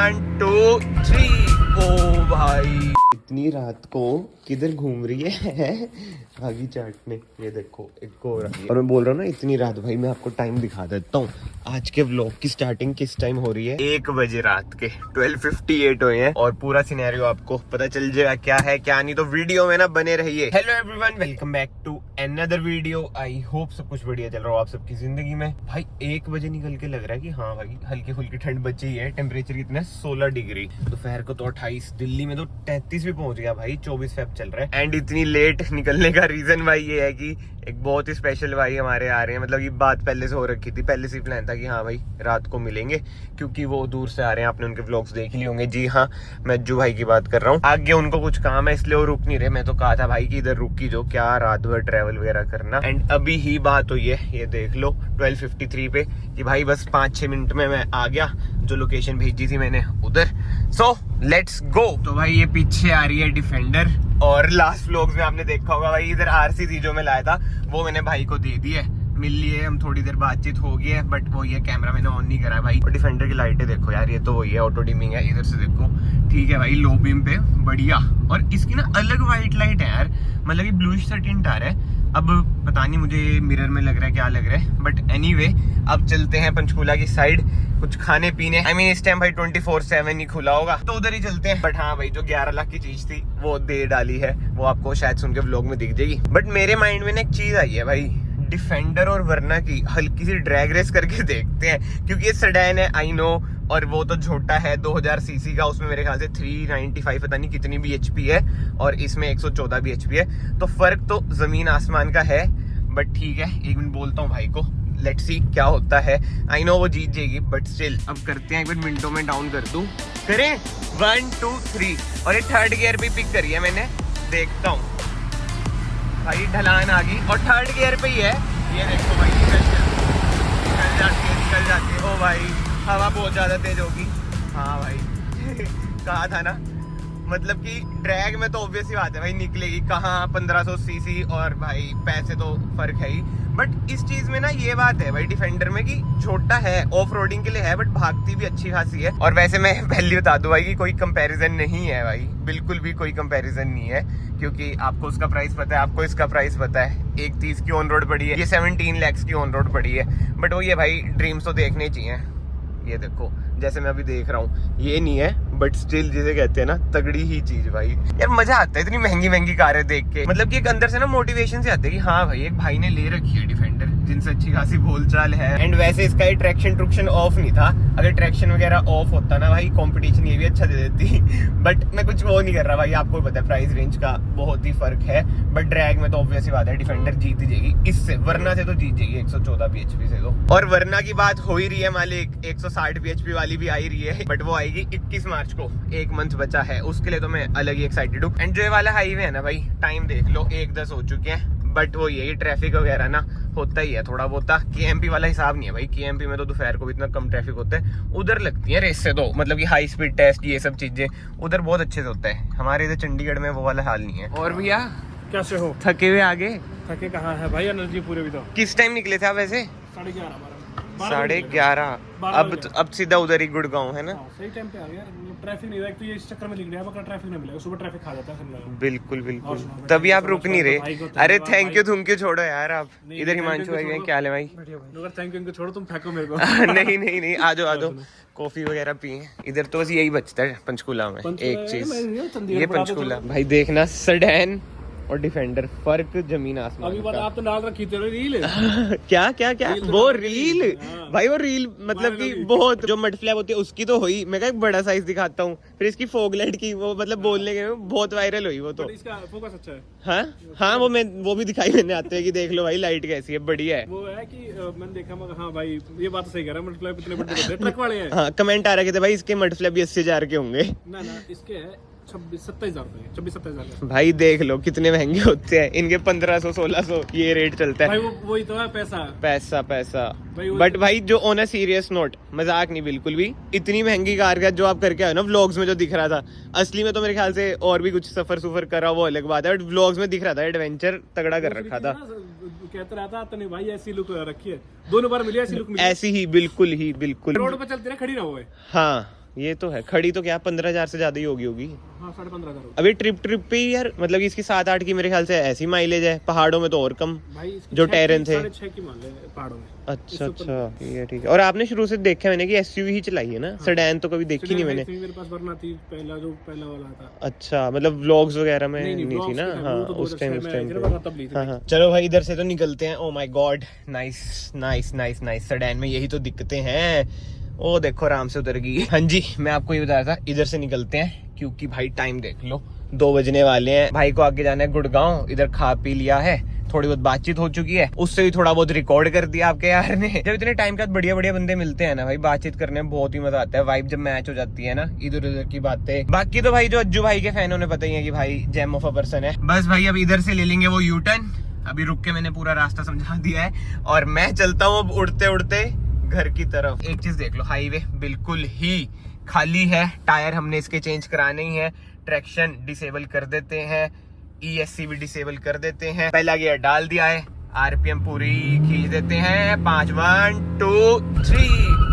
1 2 3। ओ भाई इतनी रात को किधर घूम रही है आगी चाटने। ये देखो एक और आई है। और मैं बोल रहा हूँ ना इतनी रात, भाई मैं आपको टाइम दिखा देता हूँ। आज के व्लॉग की स्टार्टिंग किस टाइम हो रही है, 1 बजे रात के 12:58 हुए हैं। और पूरा सिनेरियो आपको पता चल जाएगा क्या है क्या नहीं, तो वीडियो में ना बने रहिए। Hello everyone, welcome back to another video. I hope सब कुछ बढ़िया चल रहा हो आप सबकी जिंदगी में। भाई 1 बजे निकल के लग रहा है कि हाँ भाई हल्की फुल्की ठंड बची है। टेम्परेचर कितना है 16 डिग्री। दोपहर को तो 28, दिल्ली में तो 33 भी पहुंच गया भाई। 24 फेब चल रहा है। एंड इतनी लेट निकलने का रीजन भाई ये है कि एक बहुत ही स्पेशल भाई हमारे आ रहे हैं। मतलब ये बात पहले से हो रखी थी, पहले से प्लान था कि हाँ भाई रात को मिलेंगे, क्योंकि वो दूर से आ रहे हैं। आपने उनके व्लॉग्स देख लिए होंगे। जी हाँ, मैं अज्जू भाई की बात कर रहा हूँ। आगे उनको कुछ काम है इसलिए वो रुक नहीं रहे। मैं तो कहा था भाई कि इधर रुकी जो क्या रात भर ट्रेवल वगैरह करना। एंड अभी ही बात हुई है, ये देख लो 12:53 पे कि भाई बस 5-6 मिनट में मैं आ गया जो लोकेशन भेजी थी मैंने उधर। So let's go. तो भाई ये पीछे आ रही है डिफेंडर। और लास्ट व्लॉग्स में आपने देखा होगा भाई इधर आरसी थी जो मैं लाया था, वो मैंने भाई को दे दी है। मिल लिए हम, थोड़ी देर बातचीत हो गई है, बट वो ये कैमरा मैंने ऑन नहीं करा भाई। और डिफेंडर की लाइटें देखो यार, ये तो वही है, ऑटो डिमिंग है। इधर से देखो ठीक है भाई, लो बीम पे बढ़िया। और इसकी ना अलग व्हाइट लाइट है यार, मतलब ये ब्लूइश सा टिंट आ रहा है। अब पता नहीं मुझे मिरर में लग रहा है क्या लग रहा है, बट एनीवे अब चलते हैं पंचकूला की साइड कुछ खाने पीने। I mean, इस टाइम भाई 24/7 ही खुला होगा तो उधर ही चलते हैं। बट हाँ भाई जो 11 लाख की चीज थी वो दे डाली है, वो आपको शायद सुन के व्लॉग में दिख जाएगी। बट मेरे माइंड में ना एक चीज आई है भाई, डिफेंडर और वरना की हल्की सी ड्रैग रेस करके देखते हैं। क्योंकि ये सेडान है आई नो, और वो तो छोटा है 2000 सीसी का। उसमें मेरे ख्याल से 395 पता नहीं कितनी bhp है, और इसमें 114 bhp है। तो फर्क तो जमीन आसमान का है। बट ठीक है, एक मिनट बोलता हूँ भाई को, लेट्स सी क्या होता है। आई नो वो जीत जाएगी, बट स्टिल अब करते हैं। एक बार मिनटों में डाउन कर दूं, करें 1 2 3। और ये 3rd गियर पे पिक करी है मैंने, देखता हूँ भाई। ढलान आ गई और 3rd गियर पे ही है। ये देखो भाई निकल जाती है। ओ भाई हवा बहुत ज्यादा तेज होगी। हाँ भाई कहा था ना, मतलब कि ड्रैग में तो ऑब्वियस ही बात है भाई निकलेगी कहाँ 1500 सीसी। और भाई पैसे तो फर्क है ही। बट इस चीज में ना ये बात है भाई डिफेंडर में कि छोटा है, ऑफ रोडिंग के लिए है, बट भागती भी अच्छी खासी है। और वैसे मैं पहले बता दूं भाई कि कोई कंपैरिजन नहीं है भाई, बिल्कुल भी कोई कंपैरिजन नहीं है। क्योंकि आपको उसका प्राइस पता है, आपको इसका प्राइस पता है। 1:30 की ऑन रोड पड़ी है, ये 17 lakhs की ऑन रोड पड़ी है। बट वो ये भाई ड्रीम्स तो देखने चाहिए। ये देखो जैसे मैं अभी देख रहा हूँ, ये नहीं है बट स्टिल जिसे कहते हैं ना तगड़ी ही चीज भाई। यार मजा आता है इतनी महंगी महंगी कारें देख के। मतलब कि एक अंदर से ना मोटिवेशन से आते है कि हाँ भाई एक भाई ने ले रखी है डिफेंडर जिनसे अच्छी खासी बोलचाल है। एंड वैसे इसका ये ट्रैक्शन ट्रुक्शन ऑफ नहीं था। अगर ट्रैक्शन वगैरह ऑफ होता ना भाई, कंपटीशन ये भी अच्छा दे देती। बट मैं कुछ वो नहीं कर रहा भाई, आपको पता है प्राइस रेंज का बहुत ही फर्क है। बट ड्रैग में तो ऑब्वियस ही बात है डिफेंडर जीत ही जाएगी इससे, वरना से तो जीत जाएगी 114 bhp से तो। और वरना की बात हो ही रही है मालिक, 160 bhp वाली भी आई रही है, बट वो आएगी 21 मार्च को। 1 मंथ बचा है, उसके लिए तो मैं अलग ही एक्साइटेड हूँ। एंड जो ये वाला हाईवे है ना भाई, टाइम देख लो 1:10 हो चुके हैं। बट वो ये ट्रैफिक वगैरह ना होता ही है थोड़ा बहुत। KMP वाला हिसाब नहीं है भाई, KMP में तो दोपहर को भी इतना कम ट्रैफिक होता है। उधर लगती है रेस से तो, मतलब कि हाई स्पीड टेस्ट ये सब चीजें उधर बहुत अच्छे से होता है। हमारे इधर चंडीगढ़ में वो वाला हाल नहीं है। और भैया कैसे हो? थके हुए आगे? थके कहाँ है भाई, एनर्जी पूरे भी तो। किस टाइम निकले थे आप वैसे? 11:30 अब सीधा उधर ही गुड़गांव है ना? सही टाइम पे आ गया। ट्रैफिक नहीं था, तो ये इस चक्कर में निकले अब ट्रैफिक नहीं मिलेगा, सुबह ट्रैफिक खा जाता है शिमला। बिल्कुल बिल्कुल, तभी आप रुक नहीं रहे। अरे थैंक यू छोड़ो यार आप। इधर हिमांशु भाई क्या हाल है भाई? थैंक यू छोड़ो, तुम फेंको मेरे को। नहीं आ जाओ कॉफी वगैरह पिए। इधर तो बस यही बचता है पंचकूला में, एक चीज ये पंचकूला भाई देखना, सेडान और डिफेंडर फर्क जमीन आसमान। अभी बात आप तो डाल रखी थी रील। क्या वो रील भाई, वो रील मतलब कि बहुत जो मड फ्लैप होती है उसकी तो हुई। मैं एक बड़ा साइज दिखाता हूँ, फिर इसकी फोग लाइट की वो मतलब बोलने के बहुत वायरल हुई वो तो। इसका फोकस अच्छा है। हाँ वो भी दिखाई मैंने आते हैं कि देख लो भाई लाइट कैसी है, बढ़िया है। वो है कि मैंने देखा मगर हाँ भाई ये बात सही कह रहा है, मड फ्लैप इतने बड़े होते हैं, ट्रक वाले हैं। हाँ कमेंट आ रहे थे भाई इसके मड फ्लैप भी 80,000 के होंगे। ना इसके है 26-27,000 भाई देख लो कितने महंगे होते हैं इनके, 1500-1600 ये रेट चलता है भाई। वो ही तो है पैसा बट भाई जो ऑन अ सीरियस नोट, मजाक नहीं बिल्कुल भी, इतनी महंगी कार का जो आप करके आए ना व्लॉग्स में जो दिख रहा था, असली में तो मेरे ख्याल से और भी कुछ सफर करा वो अलग बात है, बट व्लॉग्स में दिख रहा था एडवेंचर तगड़ा कर रखा था। कहता रहता तो नहीं भाई ऐसी लुक रखी है, दोनों बार मिली ऐसी लुक मिली, ऐसी ही बिल्कुल रोड पे चलती ना खड़ी ना हुए। हाँ ये तो है। खड़ी तो क्या 15,000 से ज्यादा ही होगी। हाँ 15,500 अभी ट्रिप पे ही यार, मतलब इसकी 7-8 की मेरे ख्याल से ऐसी माइलेज है। पहाड़ों में तो और कम, भाई इसकी जो टेरन थे। 6.5 की मान ले पहाड़ों में। अच्छा ठीक है। और आपने शुरू से देखा मैंने कि एसयूवी ही चलाई है ना, सेडान तो कभी देखी नहीं मैंने। मेरे पास वरना थी पहला वाला था। अच्छा, मतलब व्लॉग्स वगैरह में नहीं, नहीं थी ना। हाँ उस टाइम हाँ। चलो भाई इधर से तो निकलते हैं। Oh my God, nice. Sedan में यही तो दिक्कतें हैं। ओ देखो आराम से उतर गई। हाँ जी, मैं आपको ये बता रहा था, इधर से निकलते हैं क्योंकि भाई टाइम देख लो 2 बजने वाले हैं। भाई को आगे जाना है गुड़गांव, इधर खा पी लिया है, थोड़ी बहुत बातचीत हो चुकी है, उससे भी थोड़ा बहुत रिकॉर्ड कर दिया आपके यार ने। जब इतने टाइम के बाद बढ़िया बंदे मिलते हैं ना भाई, बातचीत करने में बहुत ही मजा आता है। वाइब जब मैच हो जाती है ना, इधर उधर की बातें। बाकी तो भाई जो अज्जू भाई के फैनों ने पता ही है कि भाई जेम ऑफ अ पर्सन है। बस भाई अब इधर से ले लेंगे वो यू टर्न। अभी रुक के मैंने पूरा रास्ता समझा दिया है और मैं चलता हूँ अब उड़ते उड़ते घर की तरफ। एक चीज देख लो, हाईवे बिल्कुल ही खाली है। टायर हमने इसके चेंज कराने ही है। ट्रैक्शन डिसेबल कर देते हैं, ESC भी डिसेबल कर देते हैं। पहला गियर डाल दिया है, RPM पूरी खींच देते हैं। 5 1 2 3।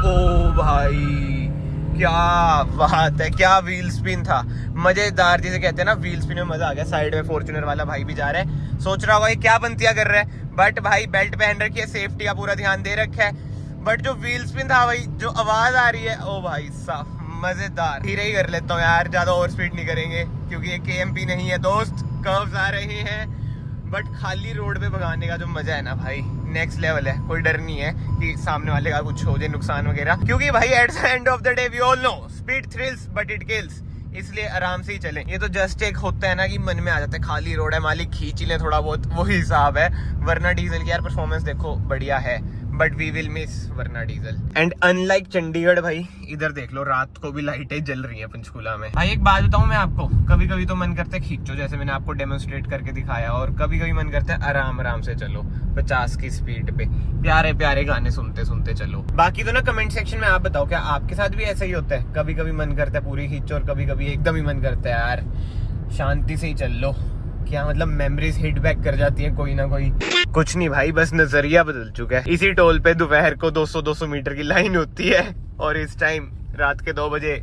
ओ भाई क्या बात है, क्या व्हील स्पिन था, मजेदार। जिसे कहते हैं ना व्हील स्पिन में मजा आ गया। साइड में फॉर्च्यूनर वाला भाई भी जा रहा है, सोच रहा होगा ये क्या बनतिया कर रहा है, बट भाई बेल्ट पहन रखी है, सेफ्टी का पूरा ध्यान दे रखा है। बट जो व्हील स्पिन था भाई, जो आवाज आ रही है, ओ भाई साहब मजेदार। धीरे ही कर लेता हूँ यार, ज्यादा ओवर स्पीड नहीं करेंगे क्योंकि ये KMP नहीं है दोस्त। कर्व्स आ रहे हैं बट खाली रोड पे भगाने का जो मजा है ना भाई, नेक्स्ट लेवल है। कोई डर नहीं है कि सामने वाले का कुछ हो जाए, नुकसान वगैरह, क्योंकि भाई at the end of the day we all know speed thrills but it kills. इसलिए आराम से ही चलें। ये तो जस्ट एक होता है ना कि मन में आ जाता है खाली रोड है, मालिक खींच ले थोड़ा बहुत, वही हिसाब है। वरना डीजल की यार परफॉर्मेंस देखो बढ़िया है, बट वी विल मिस वरना डीजल। एंड अनलाइक चंडीगढ़ भाई, इधर देख लो रात को भी लाइटें जल रही हैं पंचकूला में। भाई एक बात बताऊं मैं आपको, कभी कभी तो मन करता है खींचो, जैसे मैंने आपको डेमोन्स्ट्रेट करके दिखाया, और कभी कभी मन करता है आराम से चलो 50 की स्पीड पे, प्यारे गाने सुनते सुनते चलो। बाकी तो ना कमेंट सेक्शन में आप बताओ, क्या आपके साथ भी ऐसा ही होता है? कभी कभी मन करता है पूरी खींचो और कभी कभी एकदम ही मन करता है यार शांति से ही चल लो। क्या मतलब मेमोरीज हिट बैक कर जाती है कोई ना कोई। कुछ नहीं भाई, बस नजरिया बदल चुका है। इसी टोल पे दोपहर को 200 मीटर की लाइन होती है और इस टाइम रात के 2 बजे,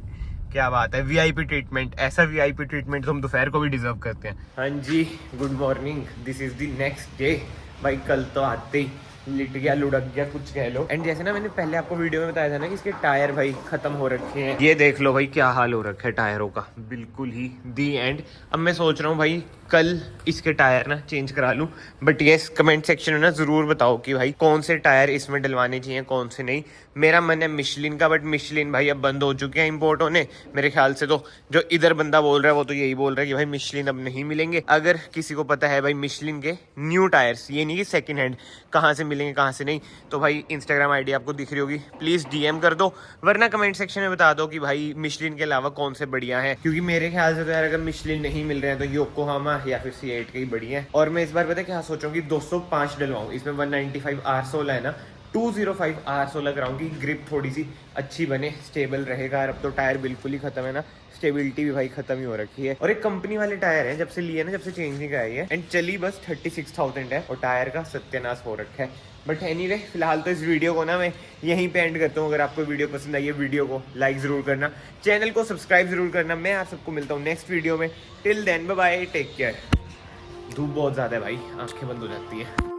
क्या बात है, VIP ट्रीटमेंट। ऐसा VIP ट्रीटमेंट तो हम दोपहर को भी डिजर्व करते हैं। हाँ जी, good morning, this is the next day. भाई कल तो आते ही लिट गया, लुढ़क गया, कुछ कह लो। एंड जैसे ना मैंने पहले आपको वीडियो में बताया था ना कि इसके टायर भाई खत्म हो रखे हैं, ये देख लो भाई क्या हाल हो रखा है टायरों का, बिल्कुल ही दी एंड। अब मैं सोच रहा हूँ भाई कल इसके टायर ना चेंज करा लूँ। बट येस, कमेंट सेक्शन में ना जरूर बताओ कि भाई कौन से टायर इसमें डलवाने चाहिए, कौन से नहीं। मेरा मन है मिशलिन का, बट मिशलिन भाई अब बंद हो चुके हैं इंपोर्ट होने मेरे ख्याल से। तो जो इधर बंदा बोल रहा है वो तो यही बोल रहा है कि भाई मिशलिन अब नहीं मिलेंगे। अगर किसी को पता है भाई मिशलिन के न्यू टायर्स, ये नहीं कि सेकंड हैंड, कहाँ से मिलेंगे कहाँ से नहीं, तो भाई इंस्टाग्राम ID आपको दिख रही होगी, प्लीज DM कर दो, वरना कमेंट सेक्शन में बता दो कि भाई मिशलिन के अलावा कौन से बढ़िया है। क्योंकि मेरे ख्याल से तो यार अगर मिशलिन नहीं मिल रहे हैं तो योकोहामा या फिर C8 के ही बढ़िया है। और मैं इस बार पता है क्या सोच रहा हूँ कि 205 डलवाऊँ। इसमें 195 R16 है ना, 205 R16 कराऊँ कि ग्रिप थोड़ी सी अच्छी बने, स्टेबल रहेगा। अब तो टायर बिल्कुल ही खत्म है ना, स्टेबिलिटी भी भाई खत्म ही हो रखी है। और एक कंपनी वाले टायर हैं, जब से लिए ना, जब से चेंज नहीं कराई है। एंड चली बस 36,000 है और टायर का सत्यानाश हो रखा है। बट एनीवे, फिलहाल तो इस वीडियो को ना मैं यहीं पे एंड करता हूँ। अगर आपको वीडियो पसंद आई है, वीडियो को लाइक जरूर करना, चैनल को सब्सक्राइब जरूर करना। मैं आप सबको मिलता हूँ नेक्स्ट वीडियो में। Till then bye bye, take care. धूप बहुत ज्यादा है भाई, आंखें बंद हो जाती है।